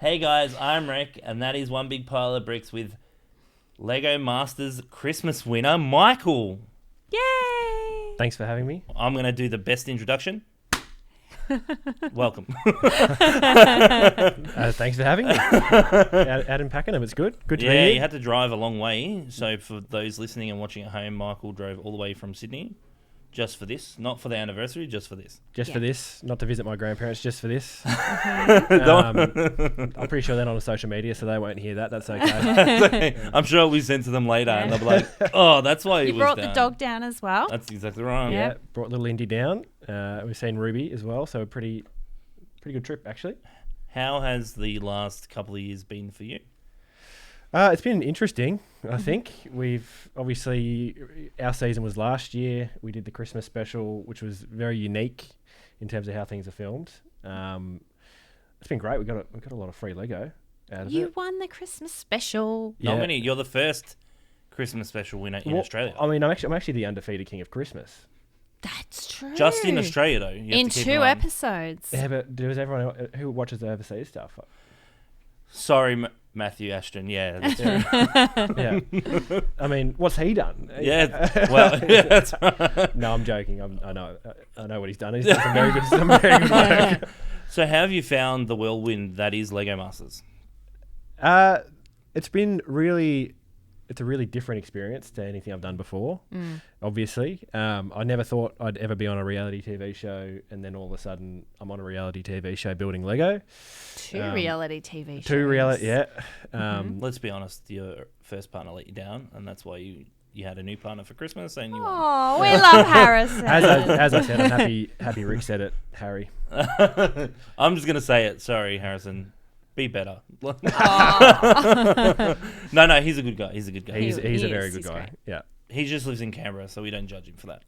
Hey guys, I'm Rick, and that is one big pile of bricks with Lego Masters Christmas winner, Michael. Yay! Thanks for having me. I'm going to do the best introduction. Welcome. Thanks for having me. Out in Pakenham, it's good. Good to be Yeah, here. you had to drive a long way. So for those listening and watching at home, Michael drove all the way from Sydney just for this. Not for the anniversary, just for this. Just for this, not to visit my grandparents, just for this. Don't- I'm pretty sure they're not on social media, so they won't hear that. That's okay. I'm sure we sent to them later, and they'll be like, "Oh, that's why he You was brought down." the dog down as well. That's exactly right. Yeah, brought little Indy down. We've seen Ruby as well, so a pretty good trip actually. How has the last couple of years been for you? It's been interesting. I think we've obviously our season was last year. We did the Christmas special, which was very unique in terms of how things are filmed. It's been great. We got a lot of free Lego out of You it. won the Christmas special. Not many. You're the first Christmas special winner in Well, Australia. I mean, I'm actually the undefeated king of Christmas. That's true. Just in Australia, though. You have In to keep 2 in mind. episodes. Yeah, but does everyone who watches the overseas stuff? Sorry, Matthew Ashton. Yeah. That's Yeah. I mean, what's he done? yeah. Well, yeah, that's right. No, I'm joking. I know what he's done. He's done some very good work. So, how have you found the whirlwind that is Lego Masters? It's been really, it's a really different experience to anything I've done before. Obviously, I never thought I'd ever be on a reality TV show, and then all of a sudden, I'm on a reality TV show building Lego. 2 reality TV shows. 2 reality, yeah. Let's be honest. Your first partner let you down, and that's why you had a new partner for Christmas, and you won. Oh, we love Harrison. As I said, I'm happy Rick said it, Harry. I'm just gonna say it. Sorry, Harrison. Be better. No, he's a good guy. He's a good guy. He's a He very is. good He's guy. great. Yeah. He just lives in Canberra, so we don't judge him for that.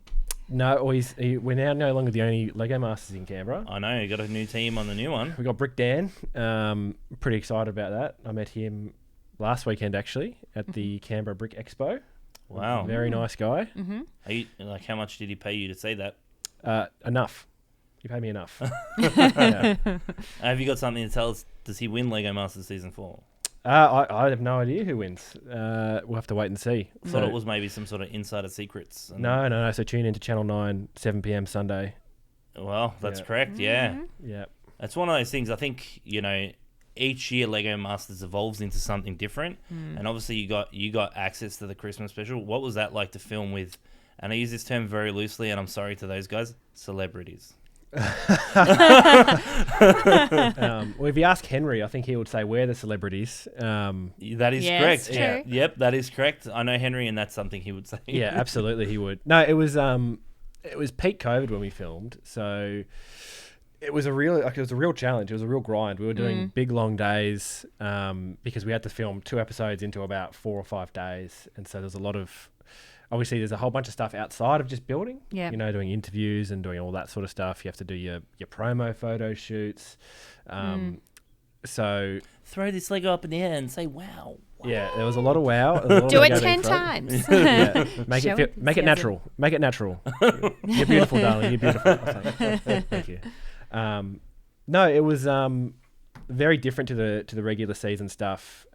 No, we're now no longer the only Lego Masters in Canberra. I know, you got a new team on the new one. We got Brick Dan. Pretty excited about that. I met him last weekend actually at the Canberra Brick Expo. Wow. Very nice guy. Are you, how much did he pay you to say that? Enough. You pay me enough. Yeah. Have you got something to tell us? Does he win Lego Masters Season 4? I have no idea who wins. We'll have to wait and see. Thought it was maybe some sort of insider secrets. And No. So tune into Channel 9, 7 p.m. Sunday. Well, that's Yeah. correct, yeah. Yeah. It's one of those things, I think, each year Lego Masters evolves into something different. And obviously you got access to the Christmas special. What was that like to film with, and I use this term very loosely, and I'm sorry to those guys, celebrities? Well, if you ask Henry, I think he would say we're the celebrities. That is Yes, correct. true. Yeah. Yep, that is correct. I know Henry, and that's something he would say. Yeah, absolutely, he would. No, it was peak COVID when we filmed, so it was a real challenge. It was a real grind. We were doing big long days because we had to film 2 episodes into about 4 or 5 days, and so there's a lot of. Obviously, there's a whole bunch of stuff outside of just building. Yeah. Doing interviews and doing all that sort of stuff. You have to do your promo photo shoots. So Throw this Lego up in the air and say, wow. yeah, there was a lot of wow. There was a lot of Do it Lego 10 being thrown. times. Yeah. Make Show it make it enthusiasm. natural. Make it natural. You're beautiful, darling. You're beautiful. Thank you. No, it was very different to the regular season stuff.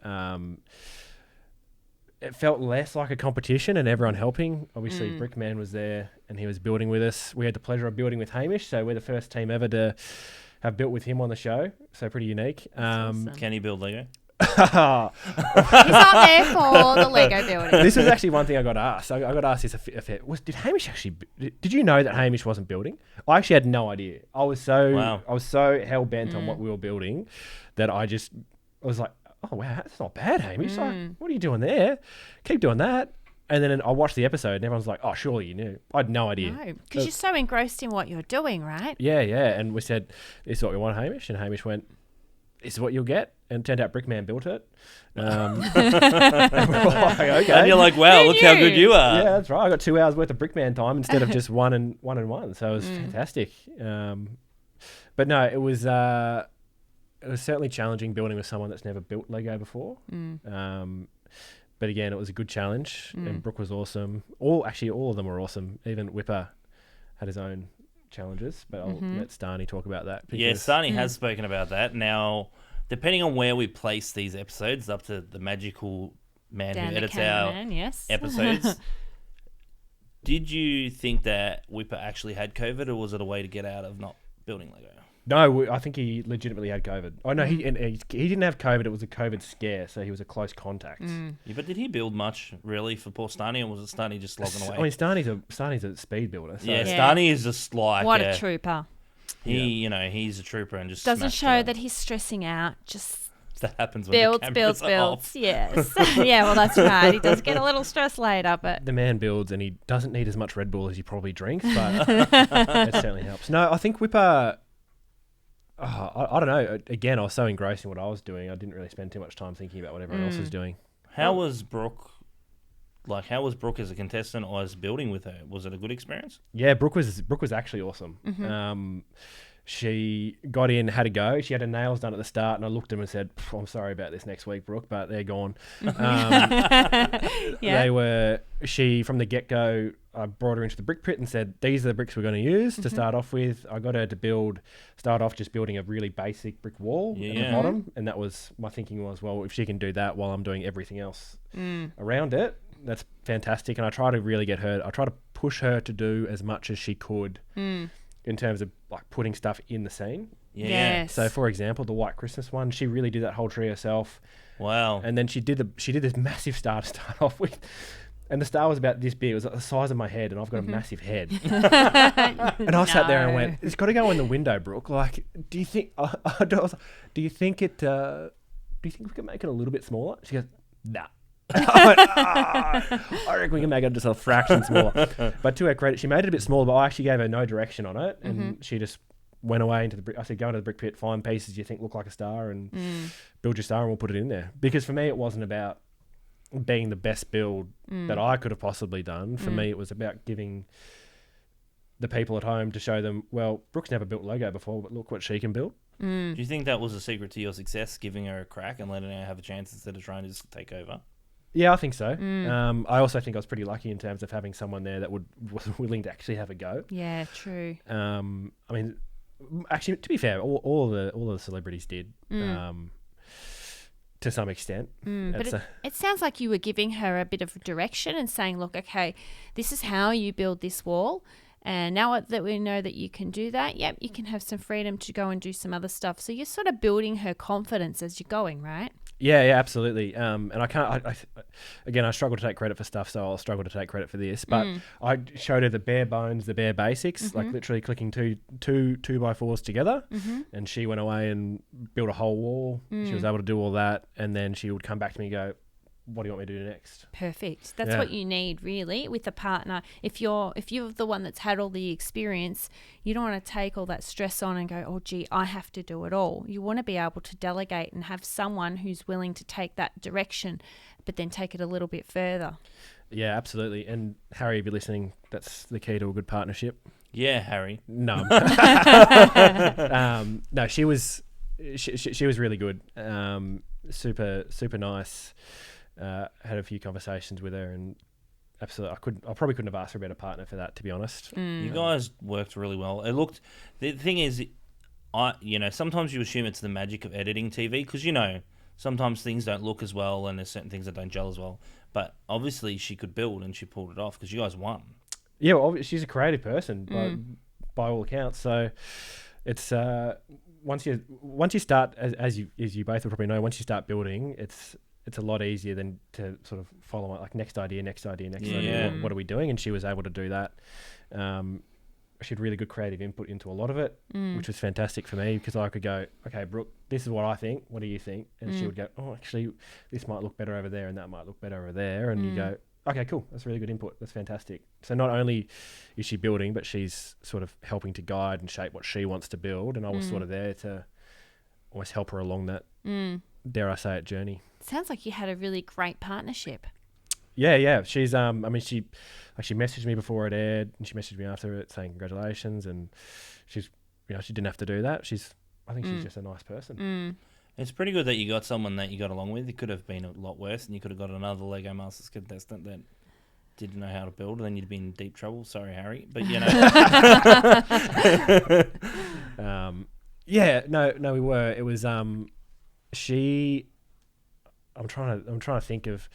It felt less like a competition and everyone helping. Obviously, Brickman was there and he was building with us. We had the pleasure of building with Hamish, so we're the first team ever to have built with him on the show. So pretty unique. Awesome. Can he build Lego? He's not there for the Lego building. This was actually one thing I got asked. I got asked this did Hamish actually? Did you know that Hamish wasn't building? I actually had no idea. I was so hell bent on what we were building that I was like, oh wow, that's not bad, Hamish. Like, what are you doing there? Keep doing that. And then I watched the episode and everyone's like, oh, surely you knew. I had no idea. No, because you're so engrossed in what you're doing, right? Yeah. And we said, this is what we want, Hamish. And Hamish went, this is what you'll get. And it turned out Brickman built it. And we're like, okay. And you're like, wow, Who look how knew? good you are. Yeah, that's right. I got 2 hours worth of Brickman time instead of just one and one. So it was fantastic. But no, it was certainly challenging building with someone that's never built Lego before. But again, it was a good challenge, and Brooke was awesome. All of them were awesome. Even Whipper had his own challenges, but I'll let Starny talk about that. Yeah, Sarni has spoken about that. Now, depending on where we place these episodes, up to the magical man Dan who the edits our cameraman, yes. episodes. Did you think that Whipper actually had COVID, or was it a way to get out of not building Lego? No, I think he legitimately had COVID. Oh no, he didn't have COVID. It was a COVID scare, so he was a close contact. Yeah, but did he build much really for poor Stani, or was it Stani just slogging away? I mean, Stani's a speed builder. So. Yeah, Stani is just like What a trooper. He's a trooper and just Doesn't smashed show it. that he's stressing out. Just That happens when the cameras are off. Yes. Yeah, well, that's right. He does get a little stressed later, but The man builds, and he doesn't need as much Red Bull as he probably drinks, but it certainly helps. No, I think Whipper... I don't know. Again, I was so engrossed in what I was doing, I didn't really spend too much time thinking about what everyone else was doing. How was Brooke? Like, how was Brooke as a contestant or as building with her? Was it a good experience? Yeah, Brooke was actually awesome. She got in, had a go. She had her nails done at the start, and I looked at them and said, "I'm sorry about this next week, Brooke, but they're gone." They were. She from the get go. I brought her into the brick pit and said, "These are the bricks we're going to use to start off with." I got her to start off just building a really basic brick wall at the bottom, and that was my thinking was, well, if she can do that while I'm doing everything else around it, that's fantastic. And I try to push her to do as much as she could in terms of like putting stuff in the scene. Yeah. Yes. So for example, the White Christmas one, she really did that whole tree herself. Wow. And then she did this massive star to start off with. And the star was about this big. It was like the size of my head, and I've got a massive head. And I sat there and went, "It's got to go in the window, Brooke. Like, do you think we can make it a little bit smaller?" She goes, "Nah." I reckon we can make it just a fraction smaller. But to her credit, she made it a bit smaller, but I actually gave her no direction on it, and she just went away into the brick. I said, "Go into the brick pit, find pieces you think look like a star, and build your star, and we'll put it in there." Because for me, it wasn't about being the best build that I could have possibly done. For me, it was about giving the people at home to show them, well, Brooke's never built Lego before, but look what she can build. Do you think that was a secret to your success, giving her a crack and letting her have a chance instead of trying to just take over? Yeah, I think so. I also think I was pretty lucky in terms of having someone there that was willing to actually have a go. Yeah, true. I mean, actually, to be fair, all the celebrities did. To some extent. But it sounds like you were giving her a bit of direction and saying, look, okay, this is how you build this wall. And now that we know that you can do that, yep, you can have some freedom to go and do some other stuff. So you're sort of building her confidence as you're going, right? Yeah, absolutely. And I can't. I struggle to take credit for stuff, so I'll struggle to take credit for this. But I showed her the bare bones, the bare basics, like literally clicking two 2x4s together, and she went away and built a whole wall. She was able to do all that, and then she would come back to me and go, "What do you want me to do next?" Perfect. That's what you need, really, with a partner. If you're the one that's had all the experience, you don't want to take all that stress on and go, "Oh, gee, I have to do it all." You want to be able to delegate and have someone who's willing to take that direction, but then take it a little bit further. Yeah, absolutely. And Harry, if you're listening, that's the key to a good partnership. Yeah, Harry. No, no, she was really good. Super nice. Had a few conversations with her, and absolutely, I probably couldn't have asked for a better partner for that, to be honest. You guys worked really well. It looked. The thing is, sometimes you assume it's the magic of editing TV because sometimes things don't look as well, and there's certain things that don't gel as well. But obviously, she could build, and she pulled it off because you guys won. Yeah, well, she's a creative person by all accounts. So it's once you start, as you both will probably know, once you start building, it's a lot easier than to sort of follow like next idea. What are we doing? And she was able to do that. She had really good creative input into a lot of it, which was fantastic for me because I could go, "Okay, Brooke, this is what I think. What do you think?" And she would go, "Oh, actually, this might look better over there, and that might look better over there." And you go, "Okay, cool. That's really good input. That's fantastic." So not only is she building, but she's sort of helping to guide and shape what she wants to build, and I was sort of there to almost help her along that, dare I say it, journey. Sounds like you had a really great partnership. Yeah. She's she messaged me before it aired, and she messaged me after it saying congratulations, and she's she didn't have to do that. I think she's just a nice person. It's pretty good that you got someone that you got along with. It could have been a lot worse, and you could have got another Lego Masters contestant that didn't know how to build, and then you'd be in deep trouble. Sorry, Harry, but Yeah, no, we were. It was I'm trying to think of.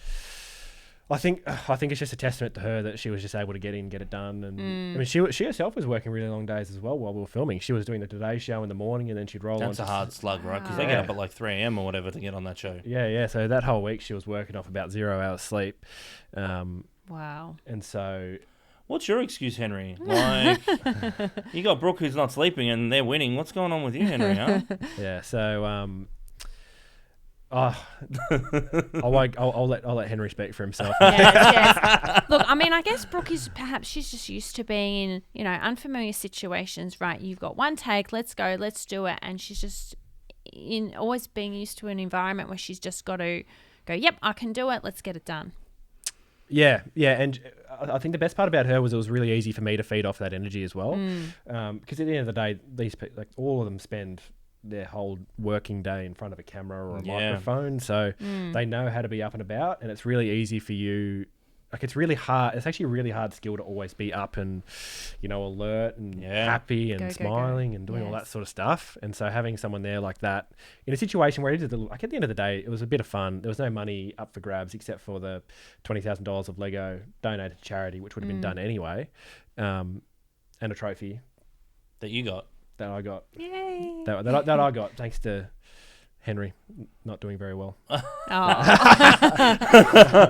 I think it's just a testament to her that she was just able to get in, get it done, and I mean, she herself was working really long days as well while we were filming. She was doing the Today Show in the morning, and then she'd roll on. That's a hard slug, right? Because they get up at like 3 a.m. or whatever to get on that show. Yeah. So that whole week she was working off about 0 hours sleep. Wow. And so, what's your excuse, Henry? Like, you got Brooke who's not sleeping and they're winning. What's going on with you, Henry? Huh? Yeah. So. I'll let Henry speak for himself. Yes. Look, I mean, I guess Brooke is perhaps she's just used to being in, unfamiliar situations, right? You've got one take, let's go, let's do it. And she's just always being used to an environment where she's just got to go, yep, I can do it, let's get it done. Yeah. And I think the best part about her was it was really easy for me to feed off that energy as well. Because at the end of the day, these people, like all of them spend their whole working day in front of a camera or a microphone, so they know how to be up and about, and it's really easy for you. Like, it's really hard. It's actually a really hard skill to always be up and, alert and happy and smiling and doing all that sort of stuff. And so having someone there like that in a situation where at the end of the day, it was a bit of fun. There was no money up for grabs except for the $20,000 of Lego donated to charity, which would have been done anyway, and a trophy that you got. That I got. Yay. That I got thanks to Henry not doing very well. Shout out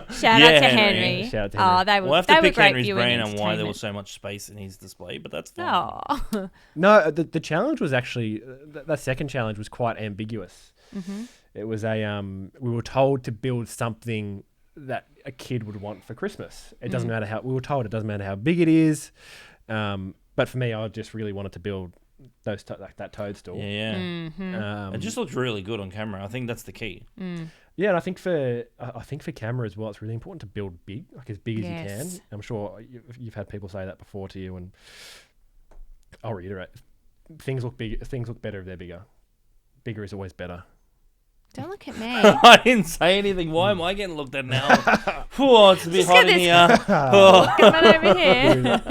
to Henry. Shout out to Henry. They were, we'll have to pick Henry's viewing brain on why there was so much space in his display, but that's fine. No, the challenge was actually that second challenge was quite ambiguous. It was we were told to build something that a kid would want for Christmas. It doesn't matter we were told it doesn't matter how big it is, but for me, I just really wanted to build that toadstool. It just looks really good on camera. I think that's the key. Yeah, and I think for camera as well, it's really important to build big, like as big as you can. I'm sure you've had people say that before to you, and I'll reiterate: things look big. Things look better if they're bigger. Bigger is always better. Don't look at me. I didn't say anything. Why am I getting looked at now? It's a bit hot in here. Over here.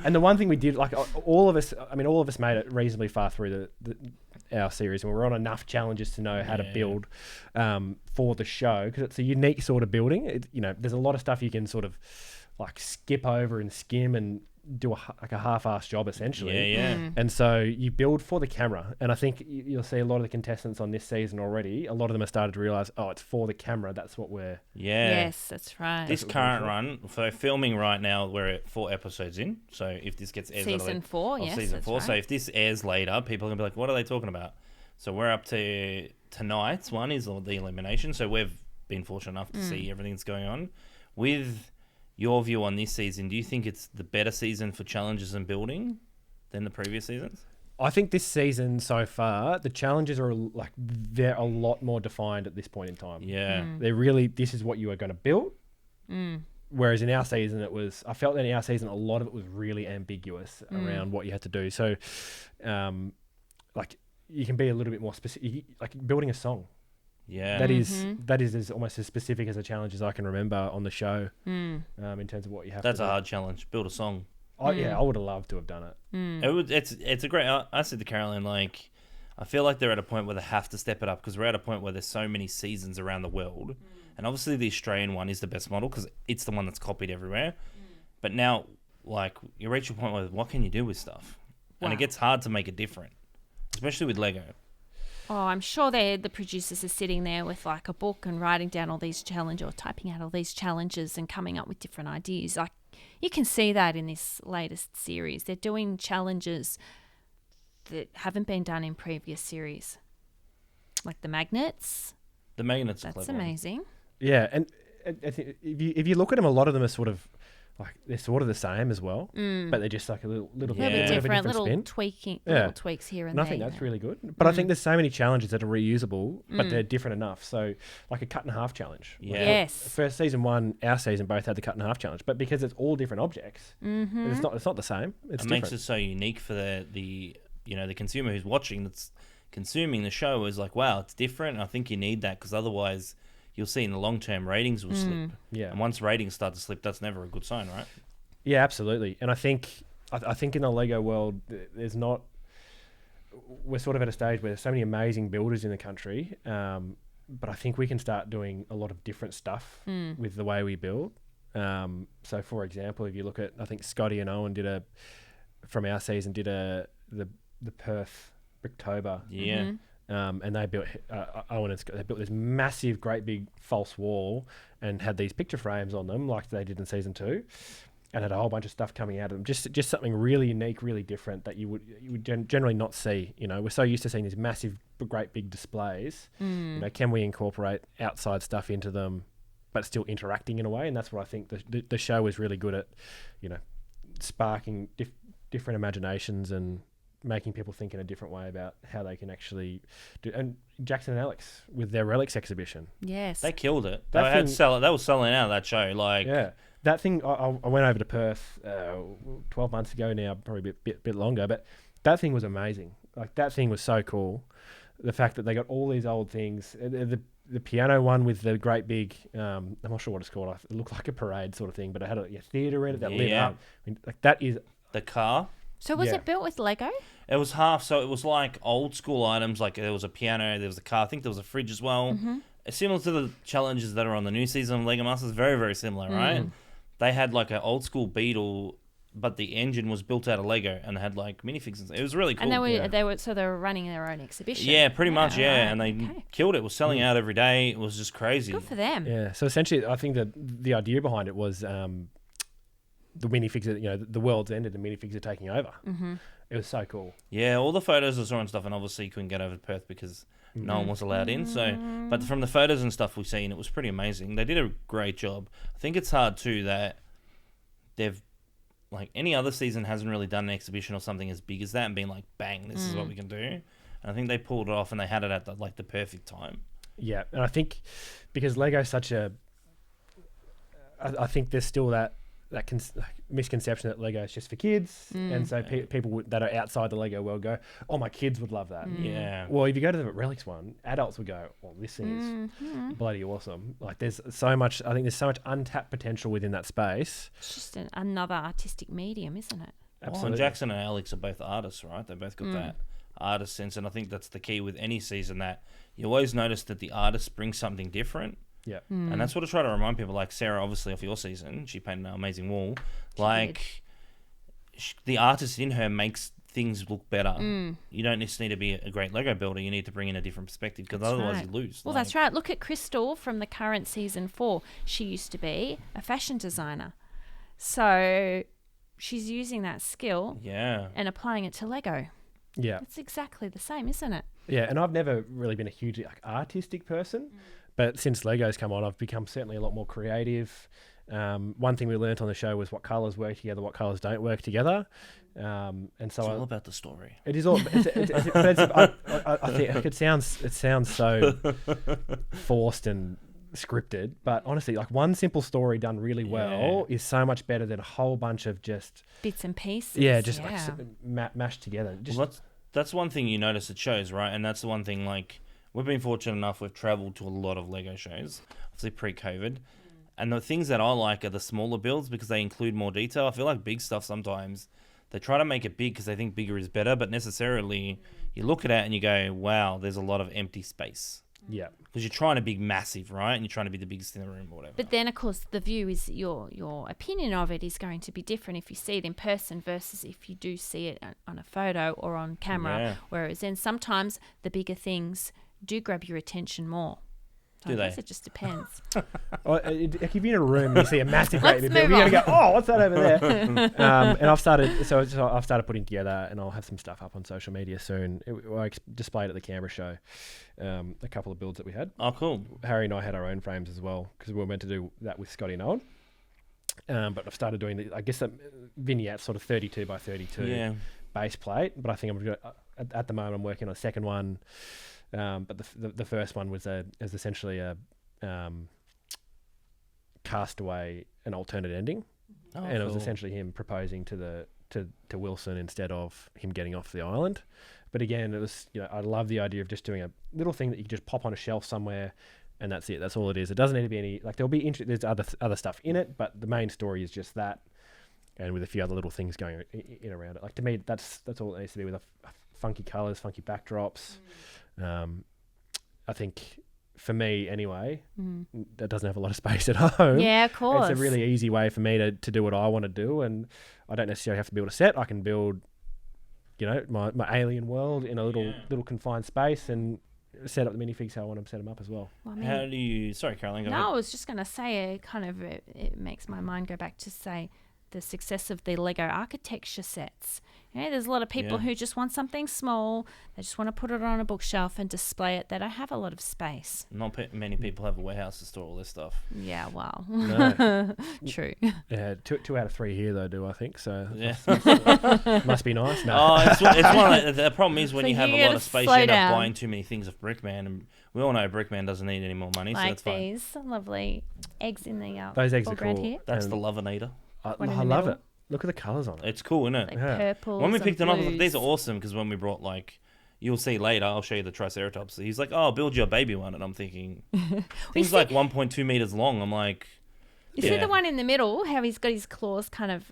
And the one thing we did, like all of us made it reasonably far through our series, and we were on enough challenges to know how to build for the show, because it's a unique sort of building. There's a lot of stuff you can sort of like skip over and skim and do a half-assed job essentially. And so you build for the camera, and I think you'll see a lot of the contestants on this season already. A lot of them have started to realize, it's for the camera. That's what we're. Yes, that's right. This current run, for filming right now, we're at 4 episodes in. So if this gets aired season 4, season 4. Right. So if this airs later, people are gonna be like, "What are they talking about?" So we're up to tonight's one is the elimination. So we've been fortunate enough to see everything that's going on. With your view on this season, do you think it's the better season for challenges and building than the previous seasons? I think this season so far, the challenges are they're a lot more defined at this point in time. Yeah. They're really, this is what you are going to build. Whereas in our season, I felt that in our season, a lot of it was really ambiguous around what you had to do. So, you can be a little bit more specific, like building a song. Yeah, that is almost as specific as a challenge as I can remember on the show. In terms of what you have. That's to a do. hard challenge. Build a song. I would have loved to have done it. It's a great. I said to Caroline, like, I feel like they're at a point where they have to step it up, because we're at a point where there's so many seasons around the world, and obviously the Australian one is the best model because it's the one that's copied everywhere. But now, like, you reach a point where what can you do with stuff, and it gets hard to make it different, especially with Lego. Oh, I'm sure the producers are sitting there with like a book and writing down all these challenges or typing out all these challenges and coming up with different ideas. Like, you can see that in this latest series. They're doing challenges that haven't been done in previous series. Like the magnets. The magnets are That's clever. amazing. Yeah, and I think if you look at them, a lot of them are sort of like they're sort of the same as well, but they're just like a little bit different, little spin. little tweaks here and there. I think that's really good. But I think there's so many challenges that are reusable, but they're different enough. So like a cut in half challenge. Yeah. Yes. First season 1, our season both had the cut in half challenge, but because it's all different objects, it's not the same. It's different. Makes it so unique for the consumer who's watching, that's consuming the show, is like, wow, it's different. And I think you need that, because otherwise you'll see in the long term ratings will slip. Yeah. And once ratings start to slip, that's never a good sign, right? Yeah, absolutely. And I think in the Lego world, there's not we're sort of at a stage where there's so many amazing builders in the country, but I think we can start doing a lot of different stuff with the way we build. So, for example, if you look at, I think Scotty and Owen from our season, did the Perth Bricktober. Yeah. And they built, Owen and Scott, they built this massive, great big false wall and had these picture frames on them like they did in season 2. And had a whole bunch of stuff coming out of them. Just something really unique, really different that you would generally not see. You know, we're so used to seeing these massive, great big displays. You know, can we incorporate outside stuff into them, but still interacting in a way? And that's what I think the show is really good at. You know, sparking different imaginations and making people think in a different way about how they can actually do. And Jackson and Alex with their Relics exhibition. Yes, they killed it. They were selling out of that show. Like, yeah. That thing, I went over to Perth 12 months ago now, probably a bit longer, but that thing was amazing. Like, that thing was so cool. The fact that they got all these old things, the piano one with the great big, I'm not sure what it's called. It looked like a parade sort of thing, but it had a theatre in it that lit up. I mean, like, that is... The car. So was it built with Lego? It was half, so it was like old school items, like there was a piano, there was a car, I think there was a fridge as well. Similar to the challenges that are on the new season of LEGO Masters, very, very similar, right? They had like an old school Beetle, but the engine was built out of Lego and they had like minifigs. It was really cool. And they were running their own exhibition. Yeah, pretty much, yeah. Right. And they killed it. It was selling out every day. It was just crazy. Good for them. Yeah. So essentially, I think that the idea behind it was the minifigs. You know, the world's ended. The minifigs are taking over. It was so cool. Yeah, all the photos I saw and stuff, and obviously you couldn't get over to Perth because no one was allowed in. So, but from the photos and stuff we've seen, it was pretty amazing. They did a great job. I think it's hard too that they've, like, any other season hasn't really done an exhibition or something as big as that and been like, bang, this is what we can do. And I think they pulled it off and they had it at the perfect time. Yeah, and I think because Lego's such a, I think there's still that misconception that Lego is just for kids, and so people that are outside the Lego world go, "Oh, my kids would love that." Yeah. Well, if you go to the Relics one, adults would go, "Well, this thing is bloody awesome." Like, there's so much. I think there's so much untapped potential within that space. It's just another artistic medium, isn't it? Absolutely. And Jackson and Alex are both artists, right? They both got that artist sense, and I think that's the key with any season, that you always notice that the artists bring something different. Yeah. And that's what I try to remind people, like Sarah, obviously, off your season, she painted an amazing wall. Like, the artist in her makes things look better. You don't just need to be a great Lego builder. You need to bring in a different perspective, because otherwise you lose. Well, that's right. Look at Crystal from the current season 4. She used to be a fashion designer. So she's using that skill and applying it to Lego. Yeah. It's exactly the same, isn't it? Yeah, and I've never really been a hugely artistic person. But since Lego's come on, I've become certainly a lot more creative. One thing we learnt on the show was what colours work together, what colours don't work together. And so it's all about the story. It is all. I think it sounds so forced and scripted, but honestly, like, one simple story done really well is so much better than a whole bunch of just bits and pieces. Yeah, just like mashed together. That's one thing you notice at shows, right? And that's the one thing, like, we've been fortunate enough, we've travelled to a lot of Lego shows, obviously pre-COVID. And the things that I like are the smaller builds because they include more detail. I feel like big stuff sometimes, they try to make it big because they think bigger is better, but necessarily you look at it and you go, wow, there's a lot of empty space. Yeah. Because you're trying to be massive, right? And you're trying to be the biggest in the room or whatever. But then, of course, the view is your opinion of it is going to be different if you see it in person versus if you do see it on a photo or on camera. Yeah. Whereas then sometimes the bigger things do grab your attention more. So do I guess they? it just depends. If you're in a room and you see a massive great big building, you're going to go, "Oh, what's that over there?" And I've started putting together, and I'll have some stuff up on social media soon. I displayed at the Canberra show a couple of builds that we had. Oh, cool. Harry and I had our own frames as well because we were meant to do that with Scotty and Owen. But I've started doing a vignette, sort of 32 by 32 base plate. But I think at the moment I'm working on a second one. But the first one was essentially a Castaway, an alternate ending, and it was essentially him proposing to Wilson instead of him getting off the island. But again, it was, I love the idea of just doing a little thing that you can just pop on a shelf somewhere, and that's it. That's all it is. It doesn't need to be any, like, there'll be there's other stuff in it, but the main story is just that, and with a few other little things going in around it. Like, to me, that's all it needs to be with a funky colours, funky backdrops. I think for me anyway, that doesn't have a lot of space at home. Yeah, of course. It's a really easy way for me to do what I want to do, and I don't necessarily have to build a set. I can build, my alien world in a little confined space and set up the minifigs how I want to set them up as well. How do you... Sorry, Caroline, go ahead. I was just going to say, it makes my mind go back to, say, the success of the Lego architecture sets. There's a lot of people who just want something small. They just want to put it on a bookshelf and display it. They don't have a lot of space. Not many people have a warehouse to store all this stuff. Yeah, well. No. True. Yeah, 2 out of 3 here, though, do I think. So yeah. must be nice. No. Oh, it's one of the problem is when So you have you a lot gotta of space, slow you end up down. buying too many things of Brickman. And we all know Brickman doesn't need any more money, so Like that's fine. these lovely eggs in the Those eggs are foreground cool. here. That's the Lovenator. I One in the love middle. it. Look at the colours on it. It's cool, isn't it? Like Yeah. purples When we and picked them up, I was like, these are blues. awesome, because when we brought, you'll see later, I'll show you the Triceratops. He's like, oh, build your baby one. And I'm thinking, things like 1.2 meters long. I'm like, You see the one in the middle, how he's got his claws kind of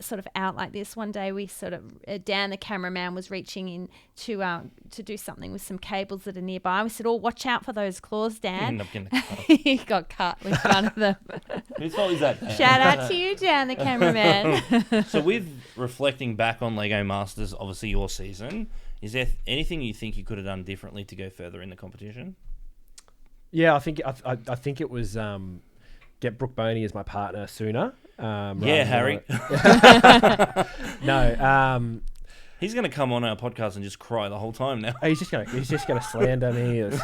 sort of out like this. One day we sort of, Dan, the cameraman, was reaching in to do something with some cables that are nearby. We said, watch out for those claws, Dan. end up getting cut. He got cut with one of them. Whose fault is that? Shout out to you, Dan, the cameraman. So with reflecting back on Lego Masters, obviously your season, is there anything you think you could have done differently to go further in the competition? Yeah, I think it was get Brooke Boney as my partner sooner. Harry. No, He's going to come on our podcast and just cry the whole time now. he's just gonna slander me. It's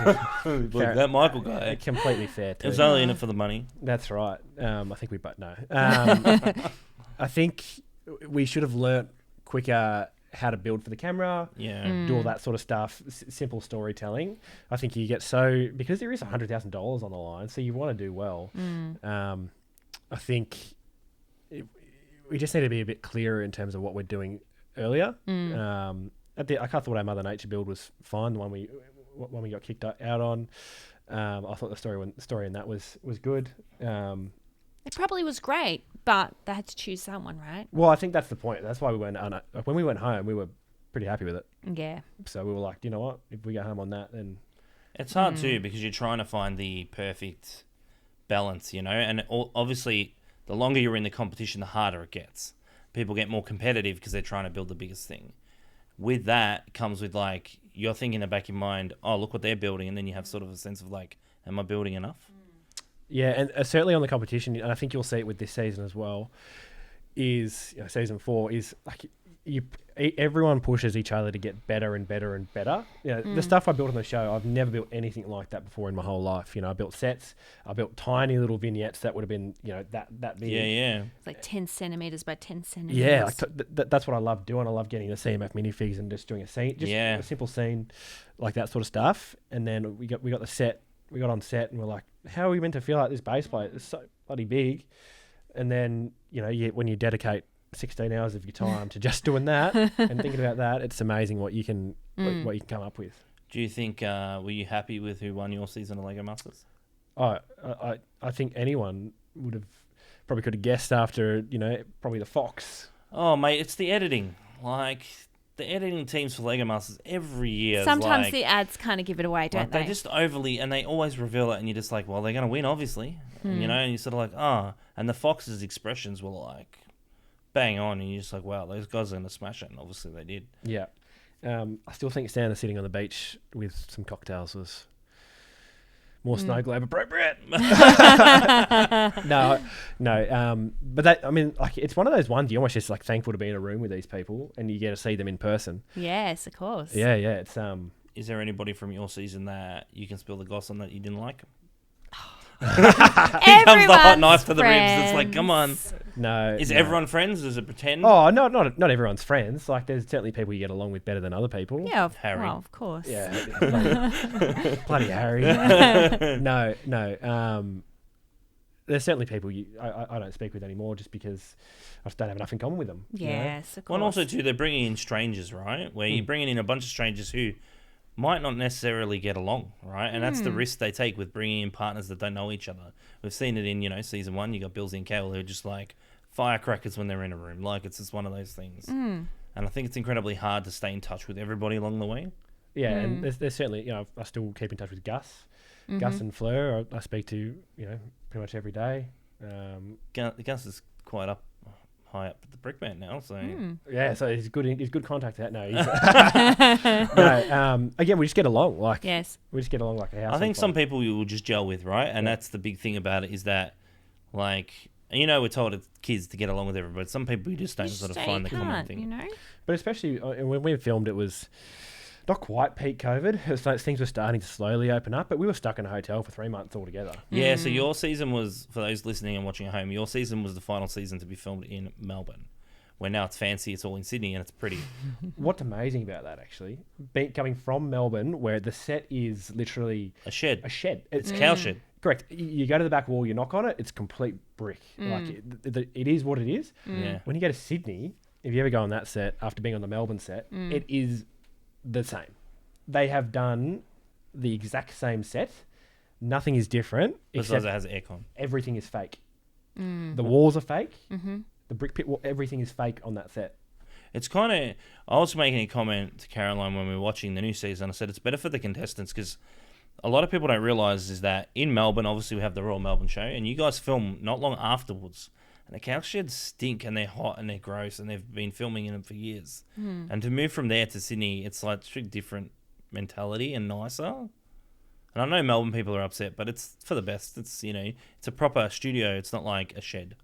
Like that Michael guy. completely fair. It was only in it for the money. That's right. I think we both know. I think we should have learnt quicker how to build for the camera. Yeah. Do all that sort of stuff. Simple storytelling. I think you get because there is $100,000 on the line, so you want to do well. I think we just need to be a bit clearer in terms of what we're doing earlier. I thought our Mother Nature build was fine. The one we got kicked out on. I thought the story in that was good. It probably was great, but they had to choose someone, right? Well, I think that's the point. That's why we went. When we went home, we were pretty happy with it. Yeah. So we were like, you know what? If we go home on that, then It's hard too, because you're trying to find the perfect balance, and obviously the longer you're in the competition, the harder it gets. People get more competitive because they're trying to build the biggest thing. With that comes with you're thinking in the back of your mind, oh, look what they're building, and then you have sort of a sense of am I building enough? yeah, and certainly on the competition, and I think you'll see it with this season as well. Is season 4 is everyone pushes each other to get better and better and better. The stuff I built on the show, I've never built anything like that before in my whole life. I built sets, I built tiny little vignettes that would have been that big. Yeah. It's like 10 centimeters by 10 centimeters. Yeah, that's what I love doing. I love getting the CMF minifigs and just doing a scene, a simple scene like that sort of stuff. And then we got the set, we got on set, and we're like, how are we meant to feel like this base plate? It's so bloody big. And then when you dedicate 16 hours of your time to just doing that and thinking about that, it's amazing what you can what you can come up with. Do you think were you happy with who won your season of Lego Masters? I think anyone would have probably could have guessed after probably the Fox. Oh mate, it's the editing. The editing teams for Lego Masters every year. Sometimes the ads kind of give it away, don't they? They just overly, and they always reveal it, and you're just like, well, they're going to win, obviously. And you're sort of like, and the Fox's expressions were bang on, and you're just like, wow, those guys are going to smash it, and obviously they did. Yeah. I still think Santa sitting on the beach with some cocktails was more snow globe appropriate. No. But that, it's one of those ones you almost just thankful to be in a room with these people and you get to see them in person. Yes, of course. Yeah. It's Is there anybody from your season that you can spill the goss on that you didn't like? Here comes the hot knife to the ribs. It's like, come on. No. Is everyone friends? Does it pretend? Oh, not everyone's friends. There's certainly people you get along with better than other people. Yeah, Harry. Well, of course. Yeah. Bloody Harry. No. There's certainly people I don't speak with anymore just because I just don't have enough in common with them. Yes, of course. Well, and also, too, they're bringing in strangers, right? Where you're bringing in a bunch of strangers who might not necessarily get along, right? And that's the risk they take with bringing in partners that don't know each other. We've seen it in, season 1. You got Bills and Kale who are just firecrackers when they're in a room. It's just one of those things. And I think it's incredibly hard to stay in touch with everybody along the way. Yeah, and there's certainly, I still keep in touch with Gus. Gus and Fleur, I speak to, pretty much every day. Gus is quite high up at the Brickman now, so yeah, so he's good. He's good contact. That no, again, we just get along. Yes, we just get along like a house. I think some people you will just gel with, right? And that's the big thing about it is that, we're told as kids to get along with everybody. Some people you just don't sort of find the common thing. But especially when we filmed, it was not quite peak COVID. It was like things were starting to slowly open up, but we were stuck in a hotel for 3 months altogether. Yeah, so your season was, for those listening and watching at home, your season was the final season to be filmed in Melbourne, where now it's fancy, it's all in Sydney, and it's pretty. What's amazing about that, actually, coming from Melbourne, where the set is literally... A shed. It's a cow shed. Correct. You go to the back wall, you knock on it, it's complete brick. It is what it is. Yeah. When you go to Sydney, if you ever go on that set, after being on the Melbourne set, it is the same. They have done the exact same set. Nothing is different. Besides it has aircon. Everything is fake. The walls are fake. The brick pit wall, everything is fake on that set. It's kind of... I was making a comment to Caroline when we were watching the new season. I said it's better for the contestants because a lot of people don't realise is that in Melbourne, obviously we have the Royal Melbourne Show, and you guys film not long afterwards. And the cow sheds stink and they're hot and they're gross and they've been filming in them for years. And to move from there to Sydney, it's like a different mentality and nicer. And I know Melbourne people are upset, but it's for the best. It's, it's a proper studio. It's not like a shed.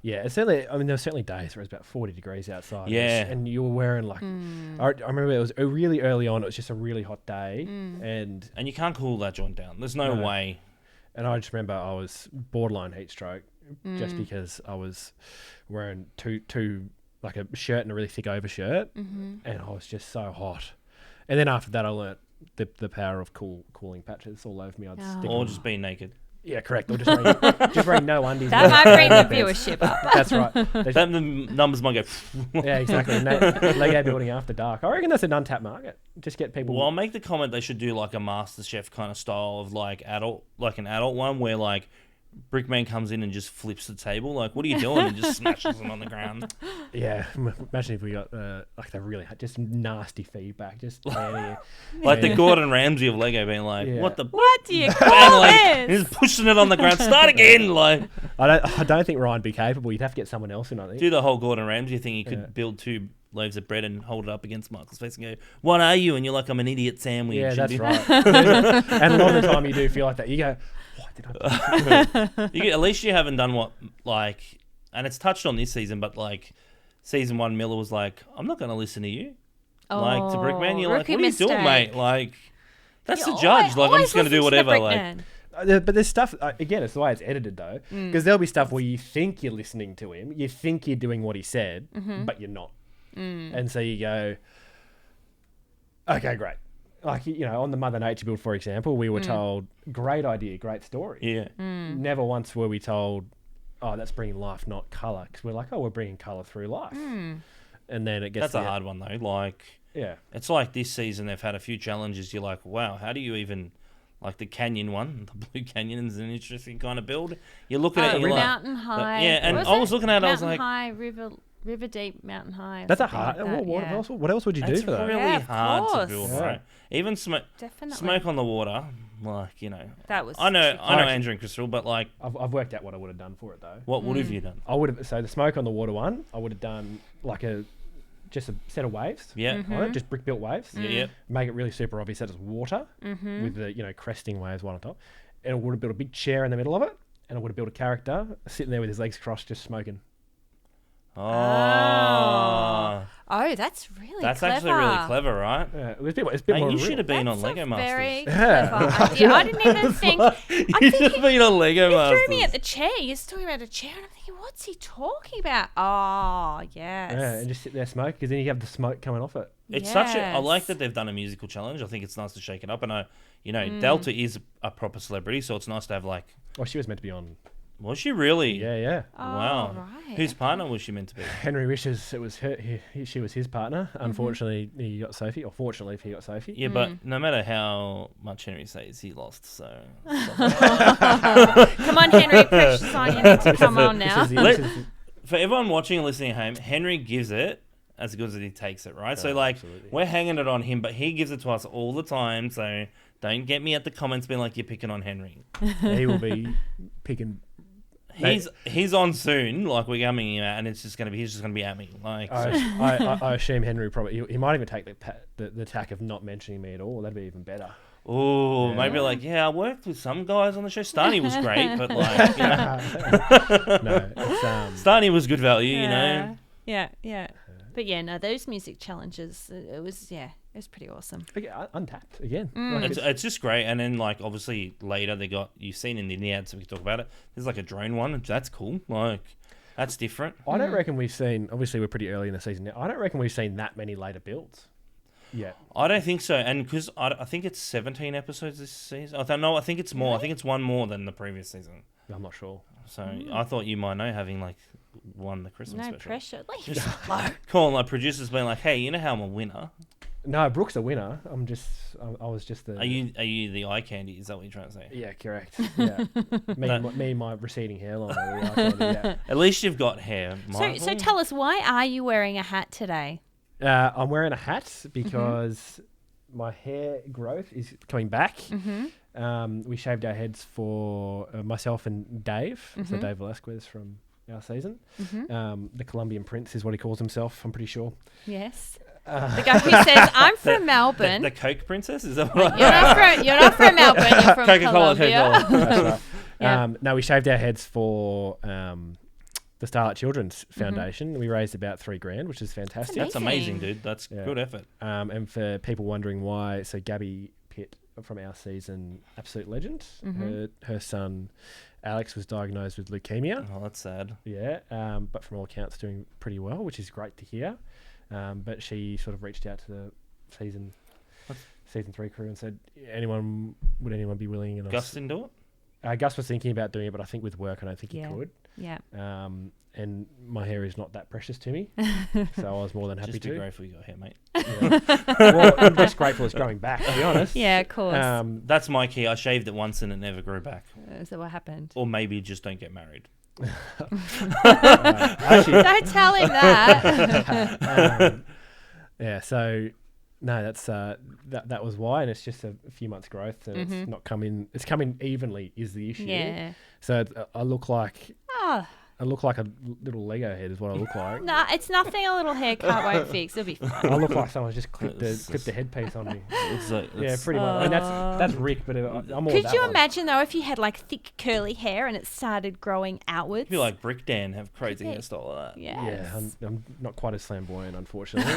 Yeah, it's certainly. I mean, there were certainly days where it was about 40 degrees outside. Yeah, and you were wearing like. I remember it was really early on. It was just a really hot day, and you can't cool that joint down. There's no way. And I just remember I was borderline heat stroke just because I was wearing two like a shirt and a really thick overshirt, and I was just so hot. And then after that, I learnt the power of cooling patches all over me. I'd stick or them. just being naked. Yeah, correct. Or just wearing no undies. That might bring the viewership up. That's right. The numbers might go... Yeah, exactly. Lego building after dark. I reckon that's an untapped market. Just get people... Well, I'll make the comment they should do like a MasterChef kind of style of an adult one where like Brickman comes in and just flips the table. Like, what are you doing? And just smashes them on the ground. Yeah, imagine if we got the really just nasty feedback. Just like the Gordon Ramsay of Lego being like, "What do you call this?" He's pushing it on the ground. Start again. Like, I don't think Ryan'd be capable. You'd have to get someone else in. I think do the whole Gordon Ramsay thing. You could build 2 loaves of bread and hold it up against Michael's face and go, "What are you?" And you're like, "I'm an idiot sandwich." Yeah, that's right. And a lot of the time you do feel like that. You go, "What did I do?" At least you haven't done what and it's touched on this season, but like season 1, Miller was like, "I'm not going to listen to you." Like to Brickman, you're like, "What are you doing, mate?" Like that's the judge. Like I'm just going to do whatever. Like. But there's stuff, again, it's the way it's edited though, because there'll be stuff where you think you're listening to him, you think you're doing what he said, but you're not. And so you go, okay, great. Like, on the Mother Nature build, for example, we were told, great idea, great story. Yeah. Never once were we told, oh, that's bringing life, not colour. Because we're like, oh, we're bringing colour through life. And then it gets... That's a hard one though. Like, yeah. It's like this season they've had a few challenges. You're like, wow, how do you even... Like the canyon one, the Blue Canyon is an interesting kind of build. You're looking at it, you're Mountain High. Yeah, and I was looking at it, I was like... Mountain High, River Deep, Mountain High. That's a hard... What else would you do for that? It's really hard to build, right? Even Smoke on the Water, like, That was... I know Andrew and Crystal, but like... I've worked out what I would have done for it, though. What would have you done? I would have... So the Smoke on the Water one, I would have done like just a set of waves. Yeah. On it, just brick-built waves. Yeah. Make it really super obvious that it's water with the, cresting waves one on top. And I would have built a big chair in the middle of it. And I would have built a character sitting there with his legs crossed just smoking. Oh, that's really clever. That's actually really clever, right? Yeah, it's a bit more you real. should have been on Lego Masters. Very clever idea. I didn't even think... You should have been on Lego Masters. You threw me at the chair. You're talking about a chair and I'm thinking, what's he talking about? Oh, yes. Yeah, and just sit there smoke because then you have the smoke coming off it. It's I like that they've done a musical challenge. I think it's nice to shake it up. And Delta is a proper celebrity, so it's nice to have like... Well, she was meant to be on... Was she really? Yeah. Oh, wow. Right. Whose partner was she meant to be? Henry wishes it was her. She was his partner. Unfortunately, he got Sophie. Or fortunately, he got Sophie. Yeah, but no matter how much Henry says, he lost. So come on, Henry, precious on, you need to come on now. For everyone watching and listening at home, Henry gives it, as good as he takes it, right? So, like, absolutely. we're hanging it on him, but he gives it to us all the time. So don't get me at the comments being like, you're picking on Henry. He will be picking. He's on soon. Like, we're coming him out, and he's just gonna be at me. Like, I assume Henry probably he might even take the tack of not mentioning me at all. That'd be even better. oh, maybe like, yeah, I worked with some guys on the show. Starney was great, but like, No, Starney was good value, you know. Yeah. But yeah, no, those music challenges, it was pretty awesome. Untapped again. It's just great. And then, like, obviously later you've seen in the ads, so we can talk about it. There's like a drone one. That's cool. Like, that's different. I don't reckon we've seen. Obviously, we're pretty early in the season now. I don't reckon we've seen that many later builds. Yeah, I don't think so. And because I think it's 17 episodes this season. I think it's more. I think it's one more than the previous season. I'm not sure. So I thought you might know, having like won the Christmas No special. pressure. Like, Just calling like producers being like, hey, you know how I'm a winner? No, Brooke's a winner. I was just the. Are you the eye candy? Is that what you're trying to say? Yeah, correct. Yeah, me and my receding hairline. Yeah. At least you've got hair. so tell us, why are you wearing a hat today? I'm wearing a hat because my hair growth is coming back. We shaved our heads for myself and Dave. So Dave Velasquez from our season. The Colombian Prince is what he calls himself, I'm pretty sure. Yes. The guy who says, I'm from Melbourne. The Coke Princess? Is that what you're not from Melbourne, you're from Coca-Cola, Colombia. Coca-Cola. That's right. Yeah. No, we shaved our heads for the Starlight Children's Foundation. We raised about $3,000, which is fantastic. That's amazing, dude. That's good effort. And for people wondering why, so Gabby Pitt from our season, absolute legend. Her son Alex was diagnosed with leukemia. Oh, that's sad. Yeah, but from all accounts doing pretty well, which is great to hear. But she sort of reached out to the season 3 crew and said, would anyone be willing? And Gus didn't do it? Gus was thinking about doing it, but I think with work, I don't think he could. Yeah. And my hair is not that precious to me, so I was more than happy to. Just be grateful you got hair, mate. Yeah. Well, I'm just grateful it's growing back, to be honest. Yeah, of course. That's my key. I shaved it once and it never grew back. So what happened? Or maybe just don't get married. Actually, Don't tell him that. yeah, so no, that's that was why, and it's just a few months growth, and it's not coming. It's coming evenly is the issue. Yeah. So I look like Oh. I look like a little Lego head is what I look like. Nah, it's nothing a little haircut won't fix. It'll be fine. I look like someone's just clipped the headpiece on me. Yeah, pretty much. I mean, that's Rick, but I'm all Could that you one. imagine though if you had like thick curly hair and it started growing outwards? I feel like Brick Dan have crazy hairstyle like that. Yes. Yeah, I'm not quite as flamboyant, unfortunately.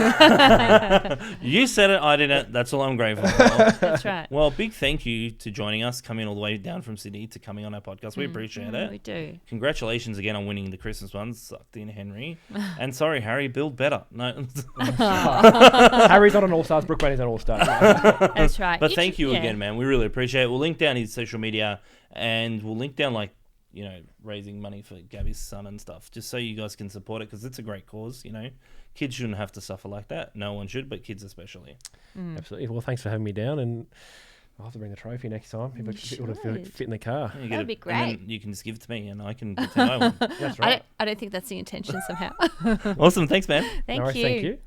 You said it, I didn't. That's all I'm grateful for. That's right. Well, big thank you to joining us, coming all the way down from Sydney to coming on our podcast. We appreciate it. We do. Congratulations again on winning the Christmas one. Sucked in, Henry. And sorry, Harry, build better. No. Harry's not an all-stars. Brooke Wayne's an all-star. That's right. But thank you again, man. We really appreciate it. We'll link down his social media, and we'll link down raising money for Gabby's son and stuff, just so you guys can support it, because it's a great cause. Kids shouldn't have to suffer like that. No one should, but kids especially. Absolutely. Well, thanks for having me down, and I'll have to bring the trophy next time. People to fit in the car. That'd be great. And then you can just give it to me, and I can pretend I won. That's right. I don't think that's the intention somehow. Awesome. Thanks, man. Thank No worries, you. Thank you.